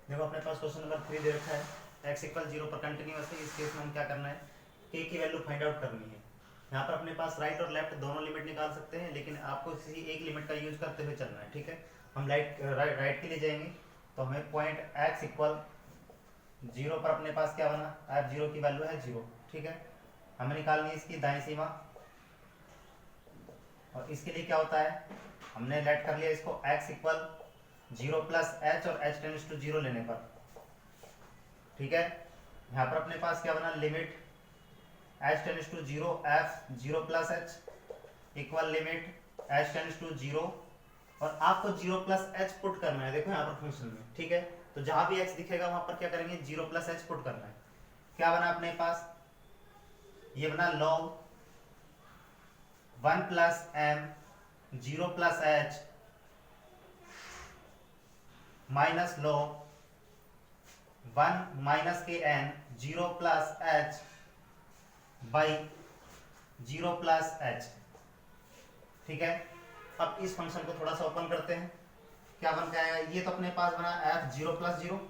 देखो अपने पास question number 3 दे रखा है x इक्वल 0 पर कंटिन्यूअस है। इस केस में हम क्या करना है, k की वैल्यू फाइंड आउट करनी है। यहाँ पर अपने पास राइट और लेफ्ट दोनों लिमिट निकाल सकते हैं, लेकिन आपको किसी एक लिमिट का यूज करते हुए चलना है। ठीक है, हम राइट के लिए जाएंगे तो हमें पॉइंट x इक्वल 0 पर अपने पास क्या बना, f0 की वैल्यू है 0। ठीक है, हमें निकालनी है इसकी दाईं सीमा, और इसके लिए क्या होता है, हमने लेट कर लिया इसको x इक्वल 0 प्लस एच और h टेंड्स टू 0 लेने पर। ठीक है, यहाँ पर अपने पास क्या बना, limit h tends to 0 f 0 plus h equal limit h tends to 0, और आपको 0 प्लस h पुट करना है। देखो यहाँ पर फंक्शन में, ठीक है, तो जहां भी x दिखेगा वहां पर क्या करेंगे, 0 प्लस h पुट करना है। क्या बना अपने पास, ये बना log 1 plus m 0 plus h minus log 1 minus के n 0 plus h by 0 plus h। ठीक है, अब इस फंक्शन को थोड़ा सा ओपन करते हैं, क्या बन के आएगा, ये तो अपने पास बना f 0 प्लस 0,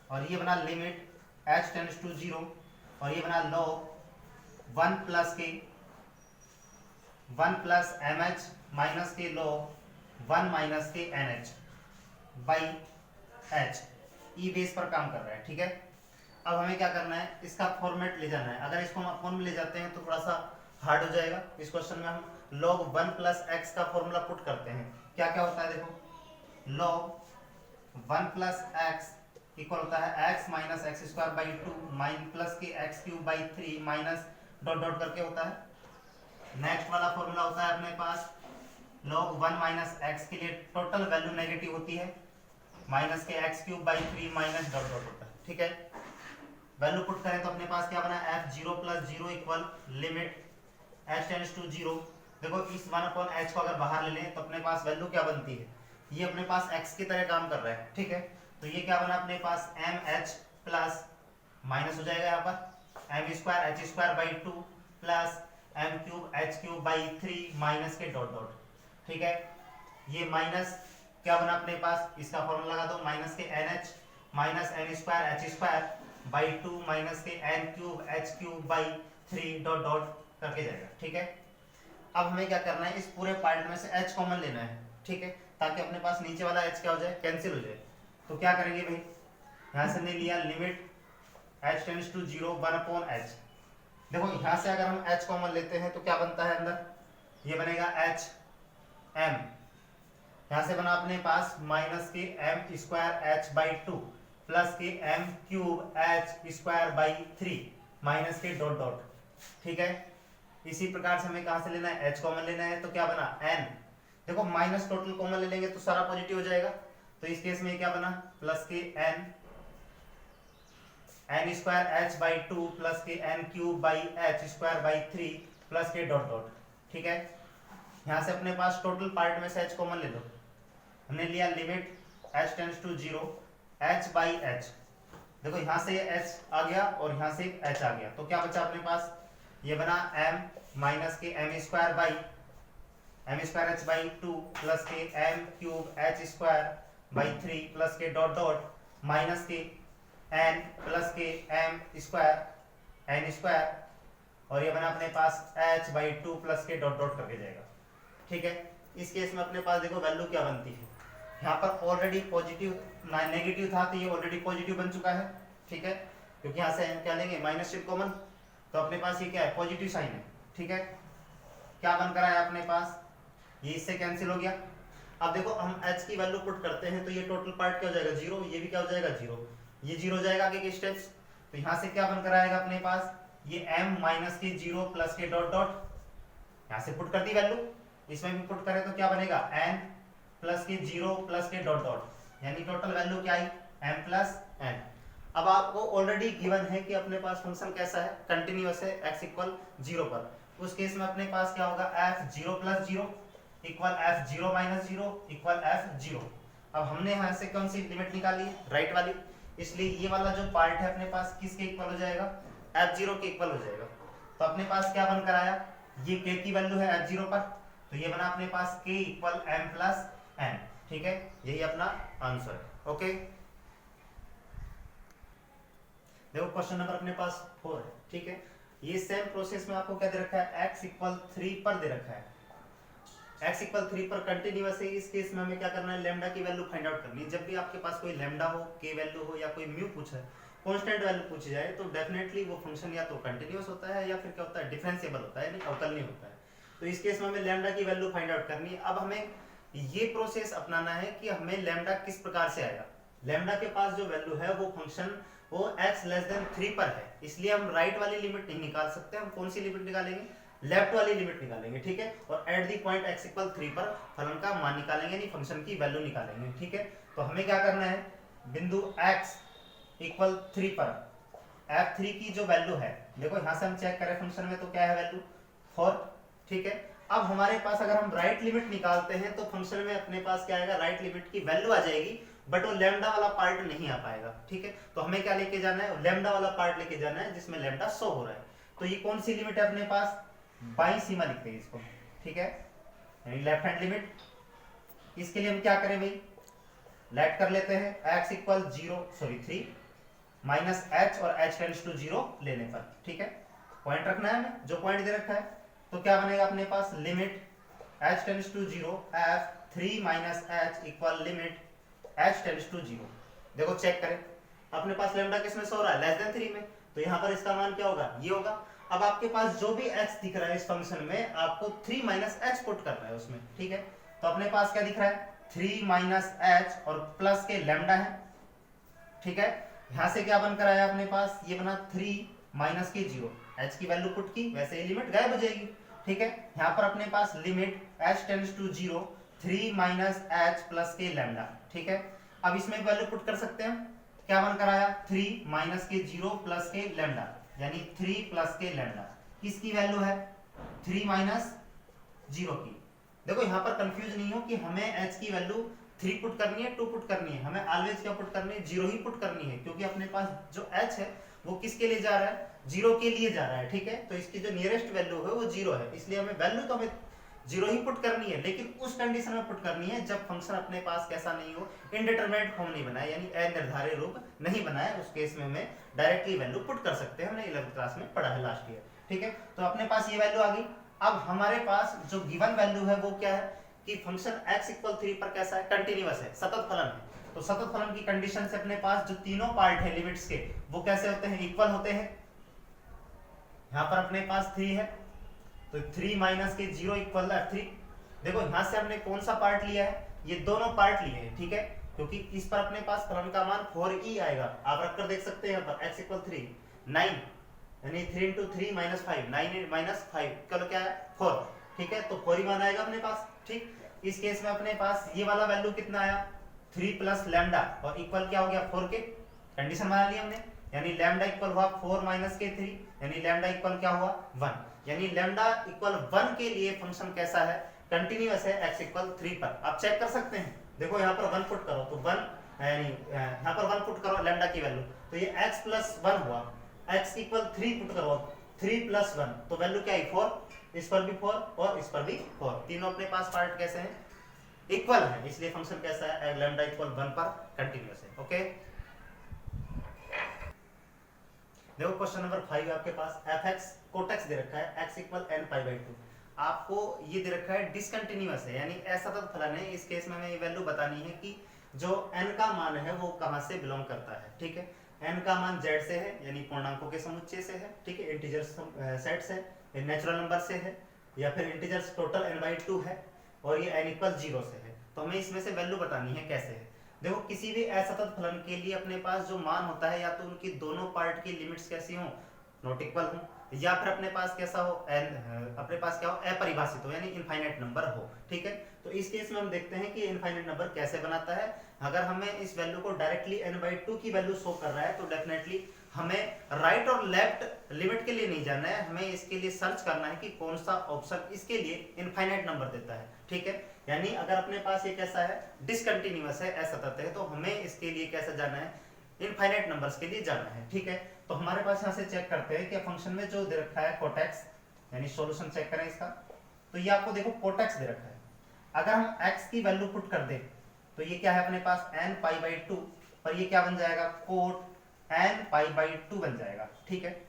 और ये बना लिमिट h टेंड्स टू 0, और ये बना log 1 plus k 1 plus m h minus k log 1 minus k n h by h. E base पर काम कर रहा है। ठीक है, अब हमें क्या करना है, इसका फॉर्मेट ले जाना है। अगर इसको हम अपॉन में ले जाते हैं तो थोड़ा सा हार्ड हो जाएगा। इस क्वेश्चन में हम log 1 प्लस एक्स का फॉर्मूला पुट करते हैं। क्या क्या होता है, देखो log 1 प्लस एक्स इक्वल होता है x minus x square by 2 माइन प्लस के x cube by 3 minus dot dot करके होता है। नेक्स्ट वाला फॉर्मूला होता है अपने पास log 1 माइनस एक्स के लिए टोटल वैल्यू नेगेटिव होती है, माइनस के x cube by 3 minus dot dot होता है। ठीक है, वैल्यू पुट करें तो अपने पास क्या बना, f 0 plus 0 equal limit h tends to 0। देखो इस 1 अपॉन h को अगर बाहर ले लें तो अपने पास वैल्यू क्या बनती है, ये अपने पास x की तरह काम कर रहा है। ठीक है, तो ये क्या बना अपने पास mh प्लस माइनस हो जाएगा यहाँ पर m square h square by 2 plus m cube h cube by 3 minus के डॉट डॉट। ठीक है, ये माइनस क्या बना अपने पास, इसका फॉर्मूला लगा दो, माइनस के NH minus m square h square by 2 minus के n cube h cube by 3 dot dot करके जाएगा। ठीक है, अब हमें क्या करना है, इस पूरे पार्ट में से h कॉमन लेना है। ठीक है, ताकि अपने पास नीचे वाला h क्या हो जाए, कैंसिल हो जाए। तो क्या करेंगे भाई, यहाँ से ने लिया limit h tends to 0 1 upon h। देखो यहाँ से अगर हम h कॉमन लेते हैं तो क्या बनता है अंदर, ये बनेगा h m, यहाँ से बना अपने पास माइनस के m square h by 2 plus के m cube h square by 3 minus के डॉट डॉट। ठीक है, इसी प्रकार से हमें कहाँ से लेना है, h कॉमन लेना है, तो क्या बना n। देखो माइनस टोटल कॉमन ले लेंगे तो सारा पॉजिटिव हो जाएगा, तो इस केस में क्या बना, प्लस के n square h by 2 plus के n cube by h square by 3 plus के डॉट डॉट। ठीक है, यहाँ से अपने पास टोटल पार्ट में से h कॉमन ले लो, हमने लिया limit h tends to 0 h by h। देखो यहाँ से h आ गया और यहाँ से h आ गया, तो क्या बचा अपने पास, ये बना m माइनस के m square by m square h by 2 plus के m cube h square by 3 plus के डॉट डॉट माइनस के n प्लस के m स्क्वायर n स्क्वायर, और ये बना अपने पास h बाई 2 प्लस के डॉट डॉट करके जाएगा। ठीक है, इस केस में अपने पास देखो वैल्यू क्या बनती है, यहाँ पर ऑलरेडी पॉजिटिव नेगेटिव था तो ये ऑलरेडी पॉजिटिव बन चुका है। ठीक है, क्योंकि यहाँ से क्या लेंगे, माइनस चिन्ह कॉमन, तो अपने पास ये क्या है, पॉजिटिव साइन है। ठीक है, क्या बनकर आया अपने पास, ये इससे कैंसिल हो गया। अब देखो हम h की वैल्यू पुट करते हैं तो ये टोटल पार्ट क्या हो जाएगा, 0, ये भी क्या हो जाएगा 0, ये 0 हो जाएगा आगे के स्टेप्स। तो यहाँ से क्या बनकर आएगा अपने पास, ये m माइनस के 0 प्लस के डॉट डॉट, यहाँ से पुट कर दी वैल्यू, इसमें भी पुट करें तो क्या बनेगा, n प्लस के 0 प्लस के डॉट डॉट, यानी टोटल वैल्यू क्या आई, m प्लस n। अब आपको ऑलरेडी गिवन है कि अपने पास फंक्शन कैसा है, कंटिन्यूअस है x इक्वल 0 पर। उस केस में अपने पास क्या होगा, f 0 plus 0 equal f 0 minus 0 equal f 0। अब हमने यहाँ से कौन सी लिमिट निकाली है, राइट वाली, इसलिए ये वाला जो पार्ट है अपने पास किसके इक्वल हो जाएगा, f0 के इक्वल हो जाएगा। तो अपने पास क्या बनकर आया, ये k की वैल्यू है f0 पर, तो ये बना अपने पास k equal m plus n। ठीक है, यही अपना आंसर है। ओके। देखो क्वेश्चन नंबर अपने पास 4 है, ठीक है। ये सेम प्रोसेस में आपको क्या दे रखा है, x इक्वल 3 पर दे रखा है, x इक्वल 3 पर कंटिन्यूअस है। इस केस में हमें क्या करना है, लैम्डा की वैल्यू फाइंड आउट करनी है। जब भी आपके पास कोई लैम्डा हो, के वैल्यू हो या कोई म्यू पूछा है, कांस्टेंट वैल्यू पूछी जाए, तो डेफिनेटली वो फंक्शन या तो कंटिन्यूअस होता है या फिर क्या होता है, डिफरेंशिएबल होता है, यानी अवकलनीय होता है। तो इस केस में हमें लैम्डा की वैल्यू फाइंड आउट करनी है। अब हमें ये प्रोसेस अपनाना है कि हमें लैम्डा किस प्रकार से आएगा। लैम्डा के पास जो वैल्यू है वो फंक्शन वो x लेस देन 3 पर है, इसलिए हम राइट वाली लिमिट नहीं निकाल सकते। हम कौन सी लिमिट निकालेंगे, लेफ्ट वाली लिमिट निकालेंगे, ठीक है। और at the point x equal 3 पर फलन का मान निकालेंगे, यानी फंक्शन की वैल्यू निकालेंगे, ठीक है। तो हमें क्या करना है, बिंदु x इक्वल 3 पर f3 की जो वैल्यू है, देखो यहां से हम चेक करें फंक्शन में तो क्या है वैल्यू 4, ठीक है। अब हमारे पास अगर हम राइट लिमिट निकालते हैं तो फंक्शन में अपने पास क्या आएगा, राइट लिमिट की वैल्यू आ जाएगी, बट वो लैम्डा वाला पार्ट नहीं आ पाएगा, ठीक है। तो हमें क्या लेके जाना है, लैम्डा वाला पार्ट लेके जाना है जिसमें लैम्डा शो हो रहा है। तो ये कौन सी लिमिट है अपने पास, बाई सीमा लिखते हैं इसको, ठीक है, यानी लेफ्ट हैंड लिमिट। इसके लिए हम क्या करें भाई, लेट कर लेते हैं x इक्वल 3 माइनस h और h टेंड्स टू 0 लेने पर, ठीक है। पॉइंट रखना है हमें, जो पॉइंट दे रखा है, तो क्या बनेगा अपने पास, limit h tends to 0 f3 minus h equal limit h tends to 0। देखो चेक करें, अपने पास लैम्डा किसमें सो रहा है, लेस देन 3 में, तो यहाँ पर इसका मान क्या होगा, ये होगा। अब आपके पास जो भी x दिख रहा है इस फंक्शन में, आपको 3 माइनस h पुट करना है उसमें, ठीक है। तो अपने पास क्या दिख रहा है, 3 माइनस h और प्लस के लैम्डा है, ठीक है। यहां से क्या बनकर आया अपने पास, ये बना 3 माइनस के 0, h की वैल्यू पुट की, वैसे ही लिमिट गायब हो जाएगी, ठीक है। यहाँ पर अपने पास limit h tends to 0 3 minus h plus के लैम्डा, ठीक है। अब इसमें वैल्यू पुट कर सकते हैं, क्या बनकर आया, 3 माइनस के 0 प्लस के लैम्डा, यानी 3 प्लस के लैम्डा। किसकी वैल्यू है, 3 माइनस 0 की। देखो यहाँ पर कंफ्यूज नहीं हो कि हमें h की वैल्यू 3 पुट करनी है, 2 पुट करनी है, हमें ऑलवेज क्या पुट करनी है, 0 ही पुट करनी है, क्योंकि अपने पास जो h है वो किसके लिए जा रहा है, 0 के लिए जा रहा है, ठीक है। तो इसकी जो नियरेस्ट वैल्यू है वो 0 है, इसलिए हमें वैल्यू तो हमें 0 ही पुट करनी है, लेकिन उस कंडीशन में पुट करनी है जब फंक्शन अपने पास कैसा नहीं हो, इनडिटरमिनेट फॉर्म नहीं बनाए, यानी अनिर्धारित रूप नहीं बनाए, उस केस में हमें डायरेक्टली वैल्यू पुट कर सकते हैं। हमने 11th क्लास में पढ़ा है लास्ट ईयर, ठीक है। तो अपने पास ये वैल्यू आ गई। अब हमारे पास जो गिवन वैल्यू है वो क्या है कि फंक्शन x इक्वल 3 पर कैसा है, कंटिन्यूअस है, सतत फलन है। तो सतत फलन की कंडीशन से अपने पास जो तीनों पार्ट है लिमिट्स के, वो कैसे होते हैं, इक्वल होते हैं। यहाँ पर अपने पास 3 है, तो 3 माइनस के 0 इक्वल 3। देखो यहाँ से हमने कौन सा पार्ट लिया है, ये दोनों पार्ट लिए हैं, ठीक है, क्योंकि इस पर अपने पास फलन का मान 4e आएगा, आप रखकर देख सकते हैं। यहाँ पर x इक्वल 3 9, यानी 3 इंटू 3 माइनस 5, 9 माइनस 5 कल क्या है 4, ठीक है। तो 4 ही मान आएगा अपने पास, ठीक। इस केस में अपने पास ये वाला वैल्यू कितना आया, 3 प्लस लैम्डा और इक्वल क्या हो गया 4 के, कंडीशन बना ली हमने, यानी लैम्डा इक्वल हुआ 4 माइनस के 3, यानी लैम्डा इक्वल क्या हुआ 1, यानी लैम्डा इक्वल 1 के लिए फंक्शन कैसा है, कंटिन्यूअस है x इक्वल 3 पर। आप चेक कर सकते हैं, देखो यहाँ पर 1 पुट करो तो 1, यानी यहाँ पर 1 पुट करो लैम्डा की वैल्यू, तो ये x प्लस 1 हुआ, x इक्वल 3 पुट करो 3 प्लस 1, तो वैल्यू क्या है 4, इस पर भी 4 और इस पर भी 4, तीनों अपने पास पार्ट कैसे हैं, इक्वल है, इसलिए फंक्शन कैसा है, लैम्डा इक्वल 1 पर कंटिन्यूअस है, ओके। देखो क्वेश्चन नंबर 5 आपके पास fx कोटेक्स दे रखा है, x equal n pi by 2, आपको ये दे रखा है डिसकंटिन्यूअस है, यानी असतत फलन है। इस केस में हमें ये वैल्यू बतानी है कि जो n का मान है वो कहां से बिलोंग करता है, ठीक है। n का मान z से है, यानी पूर्णांकों के समुच्चय से है, ठीक है, इंटीजर्स सेट से, नेचुरल नंबर से है, या फिर इंटीजर्स टोटल n बाई 2 है, और ये n इक्वल 0 से है। तो हमें इसमें से वैल्यू बतानी है, कैसे है। देखो किसी भी असतत फलन के लिए अपने पास जो मान होता है, या तो उनकी दोनों पार्ट की लिमिट्स कैसी हो, नॉट इक्वल हो, या फिर अपने पास कैसा हो, अपने पास क्या हो, अपरिभाषित हो, यानी इनफाइनाइट नंबर हो, ठीक है। तो इस केस में हम देखते हैं कि इनफाइनाइट नंबर कैसे बनाता है। अगर हमें इस वैल्यू को डायरेक्टली n/2 की वैल्यू शो कर रहा है, तो डेफिनेटली हमें राइट और लेफ्ट लिमिट के लिए नहीं जाना है, हमें इसके लिए सर्च करना है कि कौन सा ऑप्शन इसके लिए इनफाइनाइट नंबर देता है, ठीक है। यानी अगर अपने पास ये कैसा है, डिसकंटिन्यूअस है, असतत है, तो हमें इसके लिए कैसे जाना है, इनफाइनाइट नंबर्स के लिए जाना है, ठीक है। तो हमारे पास यहाँ से चेक करते हैं कि फंक्शन में जो दे रखा है कोटेक्स, यानी सॉल्यूशन चेक करें इसका, तो ये आपको देखो कोटेक्स दे रखा है। अगर हम x की वैल्यू पुट कर दें तो ये क्या है अपने पास n पाई बाई 2 पर ये क्या बन जाएगा, कोट n पाई बाई 2 बन जाएगा, ठीक है।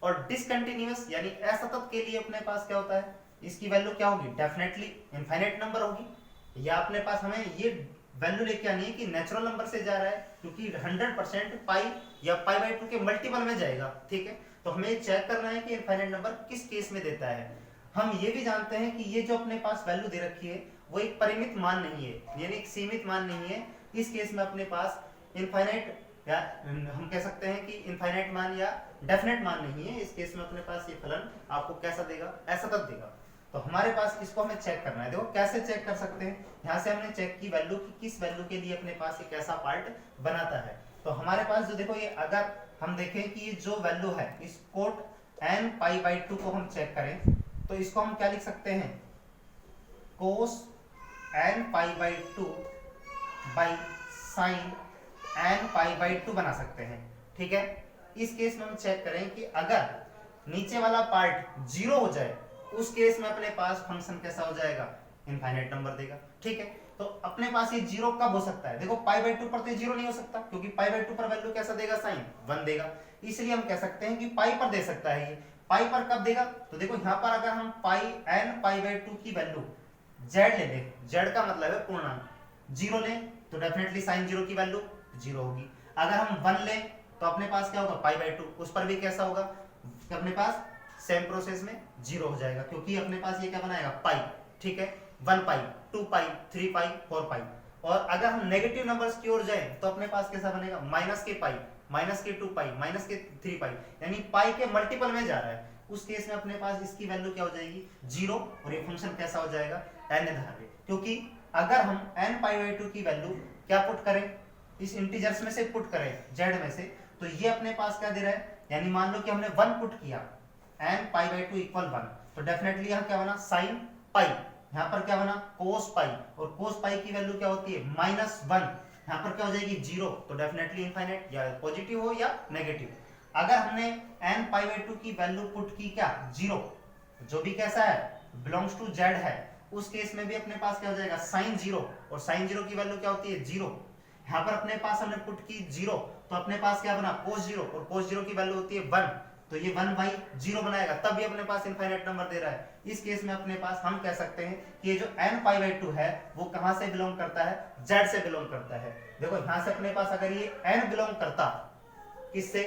और डिसकंटिन्यूअस यानी असतत के लिए अपने पास क्या होता है, इसकी वैल्यू क्या होगी, डेफिनेटली इनफाइनाइट नंबर होगी। या अपने पास हमें ये वैल्यू लेके आनी है कि नेचुरल नंबर से जा रहा है, क्योंकि 100% पाई या पाई बाई 2 के मल्टीपल में जाएगा, ठीक है। तो हमें चेक करना है कि इनफाइनाइट नंबर किस केस में देता है। हम ये भी जानते हैं कि ये जो अपने पास वैल्यू दे रखी है वो एक परिमित मान नहीं है, यानी एक सीमित मान नहीं है। इस केस में अपने पास इनफाइनाइट या हम कह सकते हैं कि इनफाइनाइट मान या डेफिनेट मान नहीं है। इस केस में अपने पास ये फलन आपको कैसा देगा, असतत देगा। तो हमारे पास इसको हमें चेक करना है। देखो कैसे चेक कर सकते हैं, यहाँ से हमने चेक की वैल्यू की किस वैल्यू के लिए अपने पास एक ऐसा पार्ट बनाता है। तो हमारे पास जो देखो ये अगर हम देखें कि ये जो वैल्यू है इस कोट n पाई बाई 2 को हम चेक करें तो इसको हम क्या लिख सकते हैं, कोस n pi by 2 by sine n pi by 2 बना सकते हैं, ठीक है। इस केस में हम चेक करें कि अगर नीचे वाला पार्ट जीरो हो जाए उस केस में अपने पास फंक्शन कैसा हो जाएगा, इनफाइनाइट नंबर देगा, ठीक है। तो अपने पास ये जीरो कब हो सकता है, देखो पाई बाई 2 पर तो जीरो नहीं हो सकता, क्योंकि पाई बाई 2 पर वैल्यू कैसा देगा, साइन 1 देगा। इसलिए हम कह सकते हैं कि पाई पर दे सकता है। ये पाई पर कब देगा, तो देखो यहाँ पर अगर हम पाई n पाई बाई 2 की वैल्यू z ले लें, z का मतलब है पूर्णांक, जीरो लें तो डेफिनेटली साइन जीरो की वैल्यू जीरो होगी। अगर हम 1 लें तो अपने पास क्या होगा, पाई बाई 2, उस पर भी कैसा होगा, अपने पास सेम प्रोसेस में जीरो हो जाएगा, क्योंकि अपने पास ये क्या बनाएगा, पाई, ठीक है। 1 पाई, 2 पाई, 3 पाई, 4 पाई। और अगर हम नेगेटिव नंबर्स की ओर जाएं तो अपने पास कैसा बनेगा, माइनस के पाई, माइनस के 2 पाई, माइनस के 3 पाई, यानी पाई के मल्टीपल में जा रहा है। उस केस में अपने पास इसकी वैल्यू क्या हो जाएगी, जीरो, और ये फंक्शन कैसा हो जाएगा, n धार्य। क्योंकि अगर हम n पाई बाई 2 की वैल्यू क्या पुट करें, इस इंटीजर्स में से पुट करें, z में से, तो ये अपने पास क्या दे रहा है, यानी मान लो कि हमने 1 पुट किया, n पाई बाई 2 इक्वल 1, तो डेफिनेटली यहाँ क्या बना, साइन पाई, यहाँ पर क्या बना, कोस पाई, और कोस पाई की वैल्यू क्या होती है, -1, यहाँ पर क्या हो जाएगी, जीरो, तो डेफिनेटली इनफाइनाइट, या पॉजिटिव हो या नेगेटिव। अगर हमने n पाई बाई 2 की वैल्यू पुट की क्या, जीरो, जो भी कैसा है, बिलोंग्स टू z है, उस केस में भी अपने पास क्या हो जाएगा, साइन जीरो, और साइन जीरो की वैल्यू क्या होती है, जीरो। यहाँ पर अपने पास हमने पुट की जीरो, तो अपने पास क्या बना, कोस जीरो, और कोस जीरो की वैल्यू होती है 1, तो ये 1 बाई जीरो बनाएगा, तब भी अपने पास इनफाइनाइट नंबर दे रहा है। इस केस में अपने पास हम कह सकते हैं कि ये जो n पाई बाई 2 है वो कहां से बिलोंग करता है, z से बिलोंग करता है। देखो यहां से अपने पास अगर ये n बिलोंग करता किससे,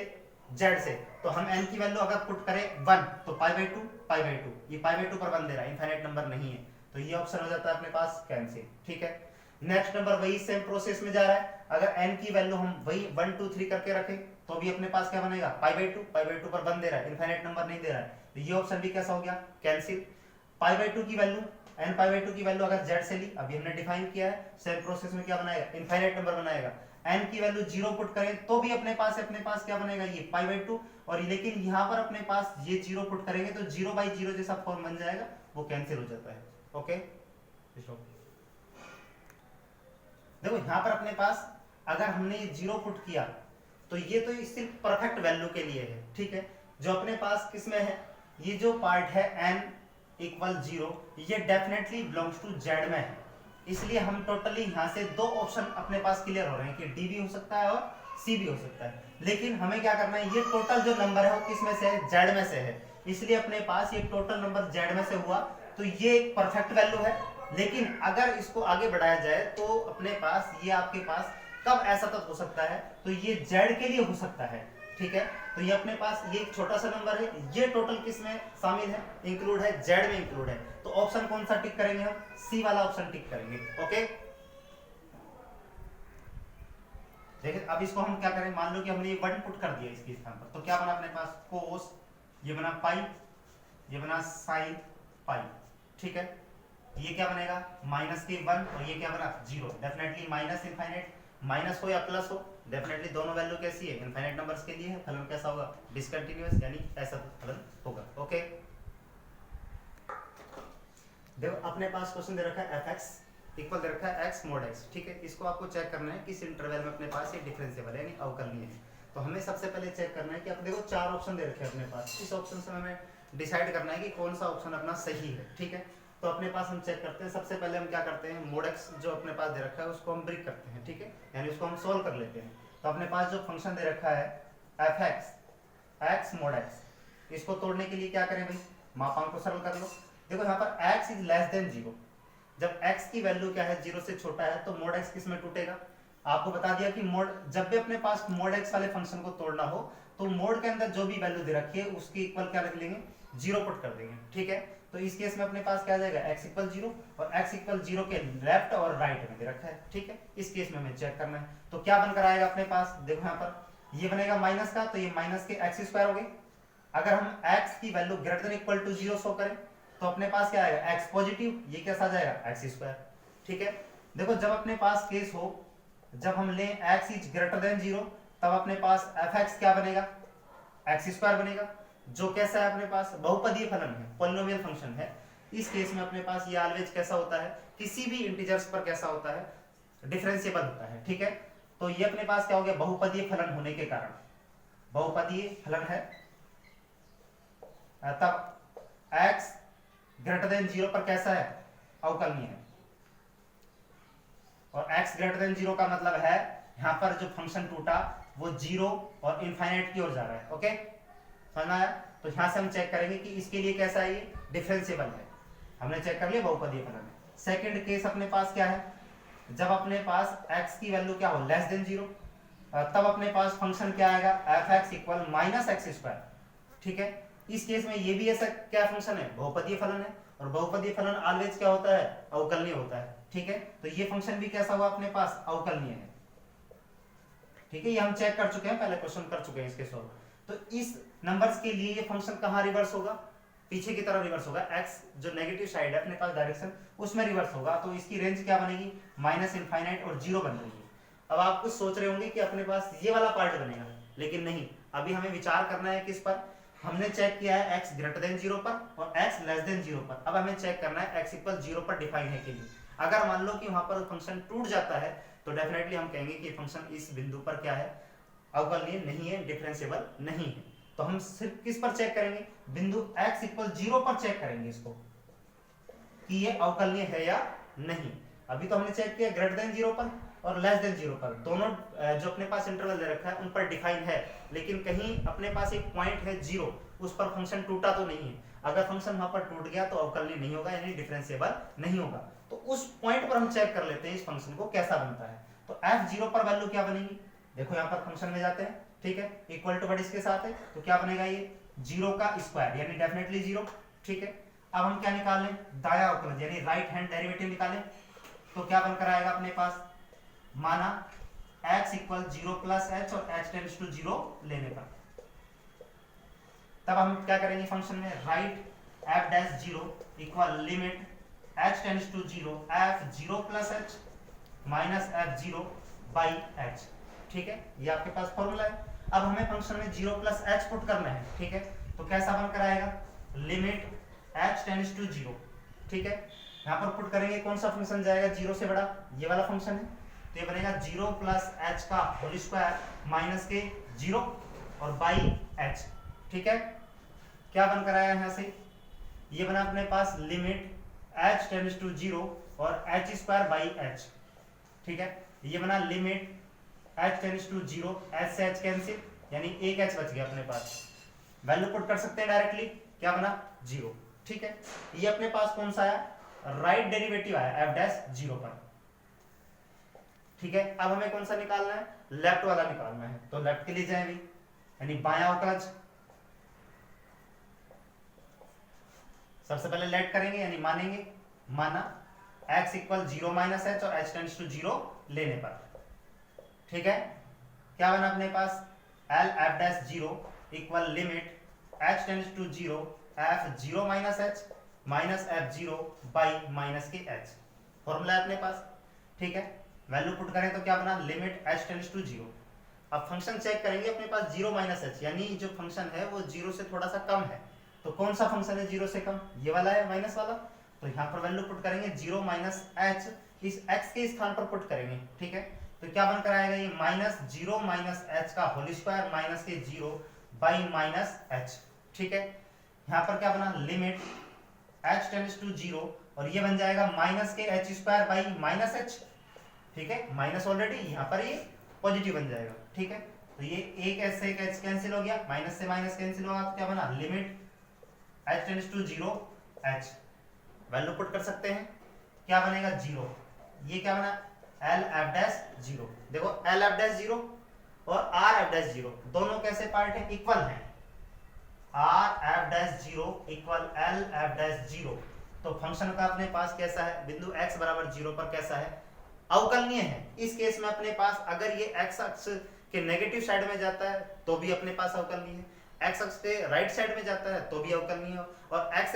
z से, तो हम n की वैल्यू अगर पुट करें 1, तो पाई बाई 2, पाई बाई 2, ये पाई बाई 2 पर 1 दे रहा है, इनफाइनाइट नंबर नहीं है, तो ये ऑप्शन हो जाता है अपने पास कैंसिल, ठीक है। नेक्स्ट नंबर वही सेम प्रोसेस में जा रहा है, अगर n की वैल्यू हम वही 1 2 3 करके रखें तो भी अपने पास क्या बनेगा, पाई बाई 2, पाई बाई 2 पर 1 दे रहा है, इनफाइनाइट नंबर नहीं दे रहा है, तो ये ऑप्शन भी कैसा हो गया, कैंसिल। पाई बाई 2 की वैल्यू, n पाई बाई 2 की वैल्यू अगर z से ली, अभी हमने डिफाइन किया है, सेम प्रोसेस में क्या बनाएगा, इनफाइनाइट नंबर बनाएगा। n की वैल्यू 0 पुट करें तो भी अपने पास क्या बनेगा, ये पाई बाई 2, और लेकिन यहाँ पर अपने पास ये 0 पुट करेंगे तो 0 बाई 0 जैसा फॉर्म बन जाएगा, वो कैंसिल हो जाता है, ओके। देखो यहाँ पर अपने पास अगर हमने ये 0 पुट किया तो ये तो सिर्फ परफेक्ट वैल्यू के लिए है, ठीक है। जो अपने पास किसमें है, ये जो पार्ट है n इक्वल 0, ये डेफिनेटली बिलोंग्स टू z में है, इसलिए हम टोटली यहाँ से दो ऑप्शन अपने पास क्लियर हो रहे हैं कि डी भी हो सकता है और सी भी हो सकता है। लेकिन हमें क्या करना है, ये टोटल जो नंबर है वो किस में से है, z में से है, इसलिए अपने पास ये टोटल नंबर z में से हुआ, तो ये एक परफेक्ट वैल्यू है। लेकिन अगर इसको आगे बढ़ाया जाए तो अपने पास ये आपके पास कब ऐसा तक हो सकता है, तो ये z के लिए हो सकता है, ठीक है। तो ये अपने पास ये एक छोटा सा नंबर है, ये टोटल किस में शामिल है, इंक्लूड है, z में इंक्लूड है, तो ऑप्शन कौन सा टिक करेंगे हम, सी वाला ऑप्शन टिक करेंगे, ओके। देखिए अब इसको हम क्या करें, मान लो कि हमने ये 1 पुट कर दिया इसके स्थान पर, तो क्या बना अपने पास, कोस, ये बना पाई, ये बना साइन पाई, ठीक है। ये क्या बनेगा, माइनस के 1, और ये क्या बना 0, डेफिनेटली माइनस इनफाइनाइट, माइनस हो या प्लस हो, डेफिनेटली दोनों वैल्यू कैसी है, इनफाइनाइट नंबर्स के लिए है, फलन कैसा होगा, डिसकंटिन्यूअस, यानी ऐसा फलन होगा, ओके। देखो अपने पास क्वेश्चन दे रखा है fx इक्वल दे रखा है x mod x, ठीक है। इसको आपको चेक करना है किस इंटरवल में अपने पास ये डिफरेंशिएबल है, यानी अवकलनीय है। तो हमें सबसे पहले चेक करना है कि आप देखो 4 ऑप्शन दे रखे हैं अपने पास, इस ऑप्शन से हमें डिसाइड करना है कि कौन सा ऑप्शन अपना सही है, ठीक है। तो अपने पास हम चेक करते हैं, सबसे पहले हम क्या करते हैं, mod x जो अपने पास दे रखा है उसको हम ब्रेक करते हैं, ठीक है, यानी उसको हम सोल्व कर लेते हैं। तो अपने पास जो फंक्शन दे रखा है एफ एक्स मोड एक्स। इसको तोड़ने के लिए क्या करें भाई, मापांक को सरल कर लो। देखो यहाँ पर x इज लेस देन 0, जब x की वैल्यू क्या है 0 से छोटा है तो मोड x किस में टूटेगा। आपको बता दिया कि मोड, जब भी अपने पास मोड x वाले फंक्शन को तोड़ना हो तो मोड के अंदर जो भी वैल्यू दे रखी है उसकी इक्वल क्या रख लेंगे, 0 पुट कर देंगे। ठीक है, तो इस केस में अपने पास क्या आ जाएगा, x इक्वल 0 और x इक्वल 0 के लेफ्ट और राइट में दे रखा है। ठीक है, इस केस में हमें चेक करना है तो क्या बनकर आएगा अपने पास, देखो यहाँ पर ये बनेगा माइनस का, तो ये माइनस के एक्स स्क्वायर हो गई। अगर हम x की value greater than equal to 0 show करें तो अपने पास क्या आएगा, x पॉजिटिव, ये कैसा आ जाएगा, x स्क्वायर। ठीक है, देखो जब अपने पास केस हो, जब हम लें x इज ग्रेटर देन 0 तब अपने पास fx क्या बनेगा, x स्क्वायर बनेगा, जो कैसा है अपने पास बहुपदीय फलन है, पॉलिनोमियल फंक्शन है। इस केस में अपने पास ये ऑलवेज कैसा होता है, किसी भी इंटीजर्स पर कैसा होता है, डिफरेंशिएबल होता है। ठीक है, तो ये अपने पास क्या हो गया, बहुपदीय फलन होने के कारण, बहुपदीय फलन है, तब x ग्रेटर देन 0 पर कैसा है, अवकलनीय है। और x ग्रेटर देन 0 का मतलब है यहाँ पर जो फंक्शन टूटा वो 0 और इनफाइनाइट की ओर जा रहा है। ओके, समझ में आया। तो यहाँ से हम चेक करेंगे कि इसके लिए कैसा है, ये डिफरेंशिएबल है, हमने चेक कर लिया बहुपदीय फलन है। सेकंड केस अपने पास क्या है, जब अपने पास x की वैल्यू क्या हो, लेस देन 0, तब अपने पास फंक्शन क्या आएगा, F x equal minus x square. ठीक है, इस केस में ये भी ऐसा क्या फंक्शन है, बहुपदीय फलन है, और बहुपदीय फलन ऑलवेज क्या होता है, अवकलनीय होता है। ठीक है, तो ये फंक्शन भी कैसा हुआ अपने पास, अवकलनीय है। ठीक है, ये हम चेक कर चुके हैं, पहले क्वेश्चन कर चुके हैं इसके सॉल्व। तो इस नंबर्स के लिए ये फंक्शन कहाँ रिवर्स होगा, पीछे की तरफ रिवर्स होगा, x जो नेगेटिव साइड है अपने पास डायरेक्शन उसमें रिवर्स होगा, तो इसकी रेंज क्या बनेगी, माइनस इनफाइनाइट और 0 बन रही है। अब आप कुछ सोच रहे होंगे कि अपने पास ये वाला पार्ट बनेगा, लेकिन नहीं, अभी हमें विचार करना है किस पर, हमने चेक किया है x ग्रेटर देन 0 पर और x लेस देन 0 पर। अब हमें चेक करना है x इक्वल 0 पर डिफाइन है के लिए। अगर मान लो कि वहां पर फंक्शन टूट जाता है तो डेफिनेटली हम कहेंगे कि फंक्शन इस बिंदु पर क्या है, अवकलनीय नहीं है, डिफरेंशिएबल नहीं है। तो हम सिर्फ किस पर चेक करेंगे, बिंदु x इक्वल 0 पर चेक करेंगे इसको कि ये अवकलनीय है या नहीं। अभी तो हमने चेक किया ग्रेटर देन 0 पर और लेस देन 0 पर, दोनों जो अपने पास इंटरवल दे रखा है उन पर डिफाइन है, लेकिन कहीं अपने पास एक पॉइंट है 0, उस पर फंक्शन टूटा तो नहीं है। अगर फंक्शन वहां पर टूट गया तो अवकलनीय नहीं होगा, यानी डिफरेंशिएबल नहीं होगा। तो उस पॉइंट पर हम चेक कर लेते हैं इस फंक्शन को कैसा बनता है। तो f0 पर वैल्यू क्या बनेगी, देखो यहाँ पर फंक्शन में जाते हैं, ठीक है, इक्वल टू वर्ड इसके साथ है, तो क्या बनेगा, ये 0 का स्क्वायर यानी डेफिनेटली 0। ठीक है, अब हम क्या निकाल लें, दाया अवकलज यानी राइट हैंड डेरिवेटिव निकालें, तो क्या बनकर आएगा अपने पास, माना x इक्वल 0 प्लस h और h टेंड्स टू 0 लेने पर, तब हम क्या करेंगे फंक्शन में, right f dash 0 equal limit h tends to 0 f 0 plus h minus f 0 by h। ठीक है, ये आपके पास फॉर्मूला है। अब हमें फंक्शन में 0 प्लस h पुट करना है। ठीक है, तो कैसा बनकर आएगा, लिमिट h टेंड्स टू 0। ठीक है, यहाँ पर पुट करेंगे, कौन सा फंक्शन जाएगा 0 से बड़ा, ये वाला फंक्शन है, तो ये बनेगा 0 प्लस h का होल स्क्वायर माइनस के 0 और बाई h। ठीक है, क्या बनकर आया यहाँ से, ये बना अपने पास लिमिट h टेंड्स टू 0 और h स्क्वायर बाई h। ठीक है, ये बना limit h tends to 0, h से h कैंसिल, यानी एक h बच गया अपने पास, वैल्यू पुट कर सकते हैं डायरेक्टली, क्या बना 0। ठीक है, ये अपने पास कौन सा आया, राइट डेरिवेटिव आया f डैश 0 पर। ठीक है, अब हमें कौन सा निकालना है, लेफ्ट वाला निकालना है, तो लेफ्ट के लिए जाएंगे, यानी बायां अवकलज, सबसे पहले लेट करेंगे यानी मानेंगे, माना x इक्वल 0 माइनस h और h टेंड्स टू 0 लेने पर। ठीक है, क्या बना अपने पास, l f dash 0 equal limit h tends to 0 f 0 minus h minus f 0 by minus k h, formula है अपने पास। ठीक है, वैल्यू पुट करें तो क्या बना, लिमिट h टेंड्स टू 0। अब फंक्शन चेक करेंगे, अपने पास 0 माइनस h यानी जो फंक्शन है वो 0 से थोड़ा सा कम है, तो कौन सा फंक्शन है 0 से कम, ये वाला है माइनस वाला, तो यहाँ पर वैल्यू पुट करेंगे 0 माइनस h, इस x के स्थान पर पुट करेंगे। ठीक है, तो क्या बनकर आएगा, ये माइनस 0 माइनस h का होल स्क्वायर माइनस के 0 बाई माइनस h। ठीक है, यहाँ पर क्या बना, लिमिट h टेंड्स टू 0 और ये बन जाएगा minus k h square by minus h। ठीक है, माइनस ऑलरेडी यहाँ पर ये पॉजिटिव बन जाएगा। ठीक है, तो ये एक एच से एक एच कैंसिल हो गया, माइनस से माइनस कैंसिल होगा, तो क्या बना limit h tends to 0 h value put कर सकते हैं, क्या बनेगा 0। ये क्या बना एल एफ डैश 0। देखो एल एफ डैश 0 और आर एफ डैश 0 दोनों कैसे पार्ट है, इक्वल है। R F dash 0 equal L F dash 0। तो फंक्शन का अपने पास कैसा है, बिंदु x बराबर 0 पर कैसा है, अवकलनीय है। इस केस में अपने पास अगर ये x अक्ष के नेगेटिव साइड में जाता है तो भी अपने पास अवकलनीय है, x अक्ष के राइट साइड में जाता है तो भी अवकलनीय है, और x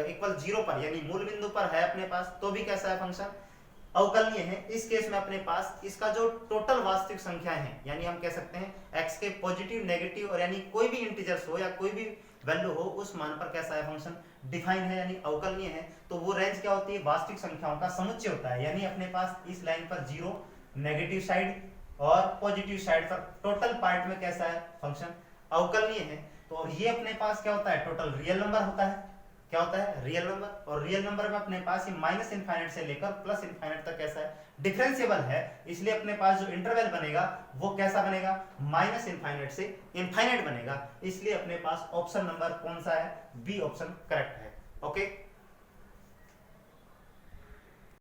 इक्वल 0 पर यानी मूल बिंदु पर है अपने पास तो भी कैसा है फंक्शन, अवकलनीय है। इस केस में अपने पास इसका जो टोटल वास्तविक संख्या है, यानी हम कह सकते हैं x के पॉजिटिव नेगेटिव और यानी कोई भी इंटीजर्स हो या कोई भी वैल्यू हो उस मान पर कैसा है फंक्शन, डिफाइन है यानी अवकलनीय है। तो वो रेंज क्या होती है, वास्तविक संख्याओं का समुच्चय होता है, यानी अपने पास इस लाइन पर 0 नेगेटिव साइड और पॉजिटिव साइड पर टोटल पार्ट में कैसा है फंक्शन, अवकलनीय है। तो ये अपने पास क्या होता है, टोटल रियल नंबर होता है, क्या होता है रियल नंबर। और रियल नंबर में अपने पास ये माइनस इनफाइनाइट से लेकर प्लस इनफाइनाइट तक कैसा है, डिफरेंशिएबल है, इसलिए अपने पास जो इंटरवल बनेगा वो कैसा बनेगा, माइनस इनफाइनाइट से इनफाइनाइट बनेगा। इसलिए अपने पास ऑप्शन नंबर कौन सा है, बी ऑप्शन करेक्ट है। ओके।